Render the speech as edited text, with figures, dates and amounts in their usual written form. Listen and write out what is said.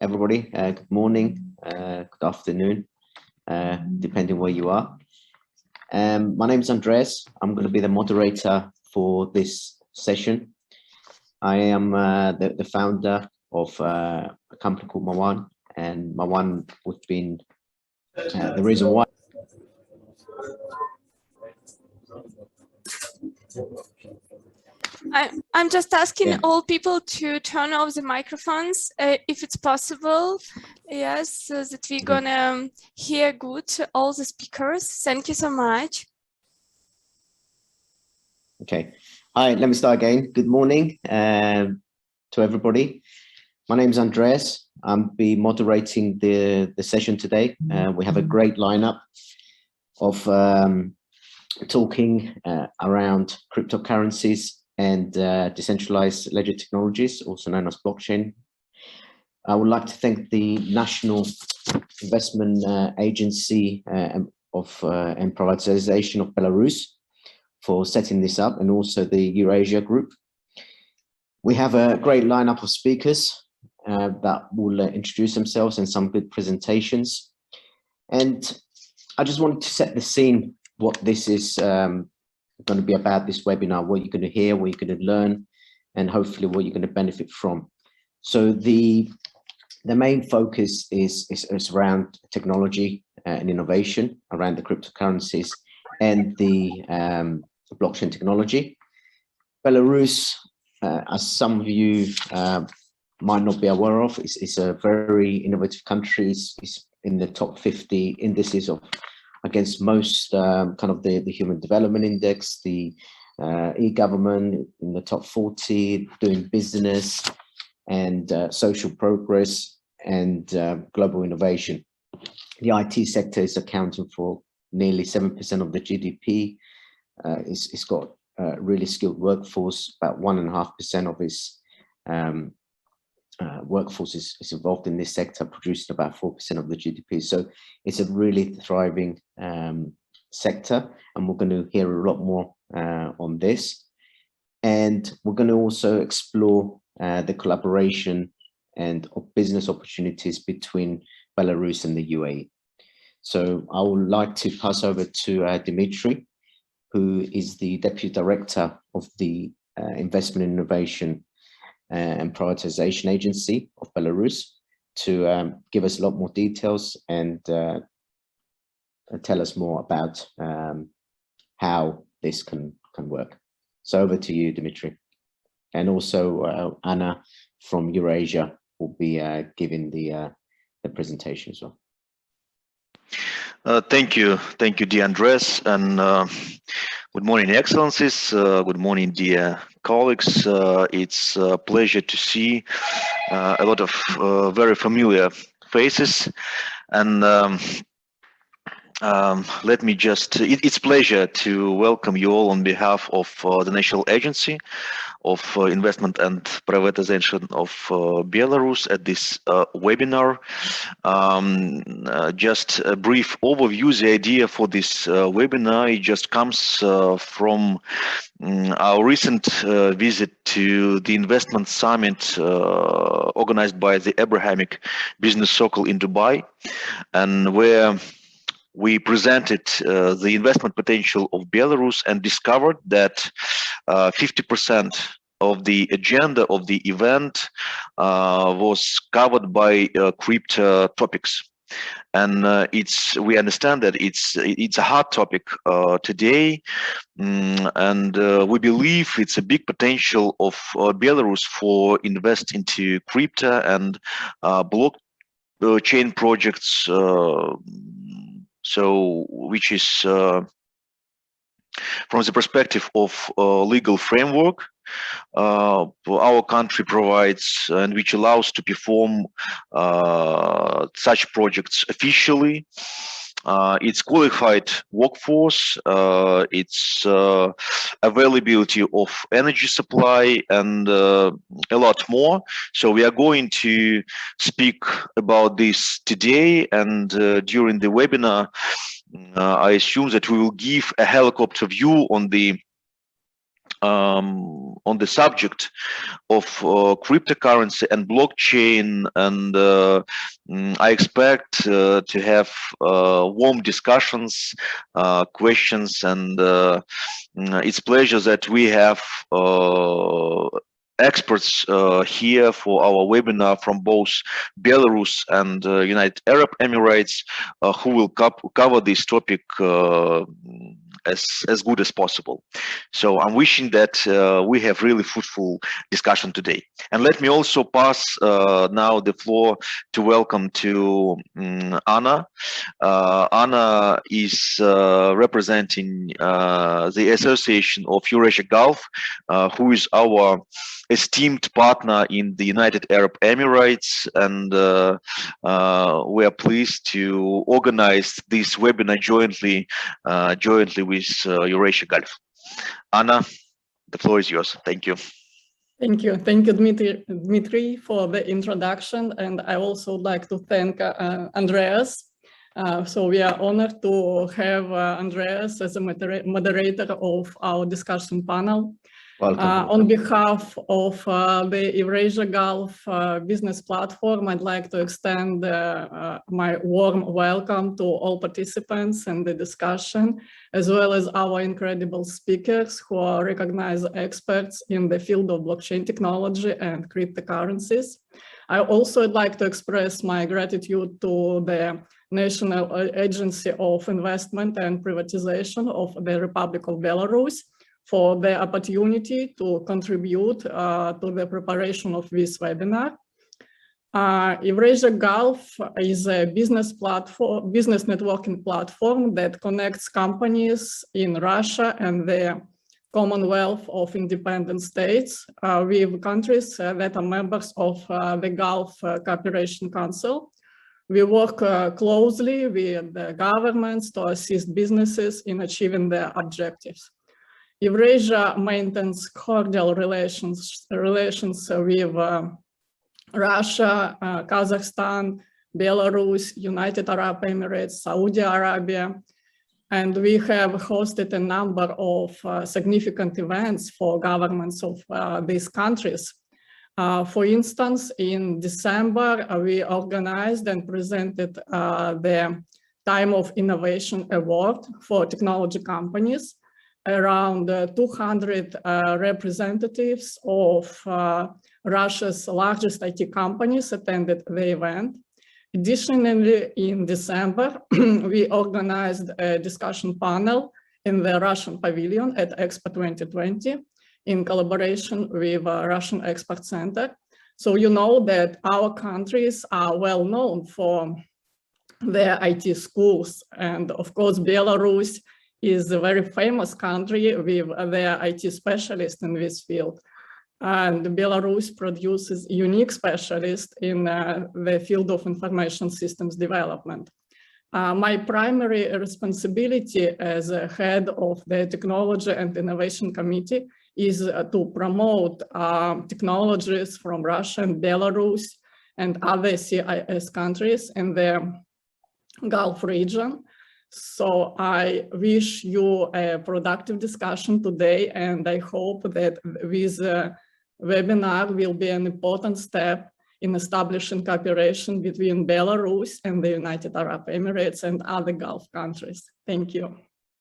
everybody. Good morning, good afternoon, depending where you are. My name is Andres. I'm going to be the moderator for this session. I am the founder of a company called Mawan, and Mawan has been the reason why. I'm just asking all people to turn off the microphones if it's possible. Yes, so that we're gonna hear good all the speakers. Thank you so much. Okay. Hi, let me start again. Good morning to everybody. My name is Andres. I'll be moderating the session today. We have a great lineup of talking around cryptocurrencies and decentralized ledger technologies, also known as blockchain. I would like to thank the National Investment Agency and Privatization of Belarus for setting this up, and also the EurAsia Group. We have a great lineup of speakers that will introduce themselves and some good presentations. And I just wanted to set the scene, what this is going to be about, this webinar, what you're going to hear, what you're going to learn, and hopefully what you're going to benefit from. So the main focus is around technology and innovation around the cryptocurrencies and the blockchain technology. Belarus, as some of you might not be aware of, is a very innovative country. It's in the top 50 indices of against most kind of the Human Development Index, the e-government in the top 40, doing business and social progress and global innovation. The IT sector is accounting for nearly 7% of the GDP. It's got a really skilled workforce. About 1.5% of its workforce is involved in this sector, producing about 4% of the GDP. So it's a really thriving sector, and we're going to hear a lot more on this. And we're going to also explore the collaboration and business opportunities between Belarus and the UAE. So I would like to pass over to Dmitry, who is the Deputy Director of the Investment and Innovation and Privatization Agency of Belarus, to give us a lot more details and tell us more about how this can work. So over to you, Dmitry. And also Anna from EurAsia will be giving the presentation as well. Thank you, dear Andres, and good morning, Excellencies. Good morning, dear colleagues. It's a pleasure to see a lot of very familiar faces, and let me just, it's a pleasure to welcome you all on behalf of the National Agency of Investment and Privatization of Belarus at this webinar. Just a brief overview. The idea for this webinar, it just comes from our recent visit to the investment summit organized by the Abrahamic Business Circle in Dubai, and where we presented the investment potential of Belarus and discovered that 50% of the agenda of the event was covered by crypto topics. And we understand that it's a hot topic today, and we believe it's a big potential of Belarus for invest into crypto and blockchain projects. So, which is from the perspective of legal framework, our country provides, and which allows to perform such projects officially. Its qualified workforce, its availability of energy supply, and a lot more. So we are going to speak about this today, and during the webinar, I assume that we will give a helicopter view on the on the subject of cryptocurrency and blockchain, and I expect to have warm discussions, questions, and it's a pleasure that we have experts here for our webinar from both Belarus and United Arab Emirates, who will cover this topic as good as possible. So I'm wishing that we have really fruitful discussion today. And let me also pass now the floor to welcome to Anna. Anna is representing the Association of EurAsia Gulf, who is our esteemed partner in the United Arab Emirates, and we are pleased to organize this webinar jointly with EurAsia Gulf. Anna, the floor is yours. Thank you. Thank you, Dmitry, for the introduction, and I also would like to thank Andreas. So we are honored to have Andreas as a moderator of our discussion panel. Welcome. On behalf of the EurAsia Gulf business platform, I'd like to extend my warm welcome to all participants in the discussion, as well as our incredible speakers who are recognized experts in the field of blockchain technology and cryptocurrencies. I also would like to express my gratitude to the National Agency of Investment and Privatization of the Republic of Belarus for the opportunity to contribute to the preparation of this webinar. EurAsia Gulf is a business networking platform that connects companies in Russia and the Commonwealth of Independent States with countries that are members of the Gulf Cooperation Council. We work closely with the governments to assist businesses in achieving their objectives. EurAsia maintains cordial relations with Russia, Kazakhstan, Belarus, United Arab Emirates, Saudi Arabia, and we have hosted a number of significant events for governments of these countries. For instance, in December, we organized and presented the Time of Innovation Award for technology companies. Around 200 representatives of Russia's largest IT companies attended the event. Additionally, in December, we organized a discussion panel in the Russian pavilion at Expo 2020 in collaboration with Russian Expert Center. So you know that our countries are well known for their IT schools, and of course Belarus is a very famous country with their IT specialists in this field. And Belarus produces unique specialists in the field of information systems development. My primary responsibility as a head of the Technology and Innovation Committee is to promote technologies from Russia and Belarus and other CIS countries in the Gulf region. So I wish you a productive discussion today, and I hope that this webinar will be an important step in establishing cooperation between Belarus and the United Arab Emirates and other Gulf countries. Thank you.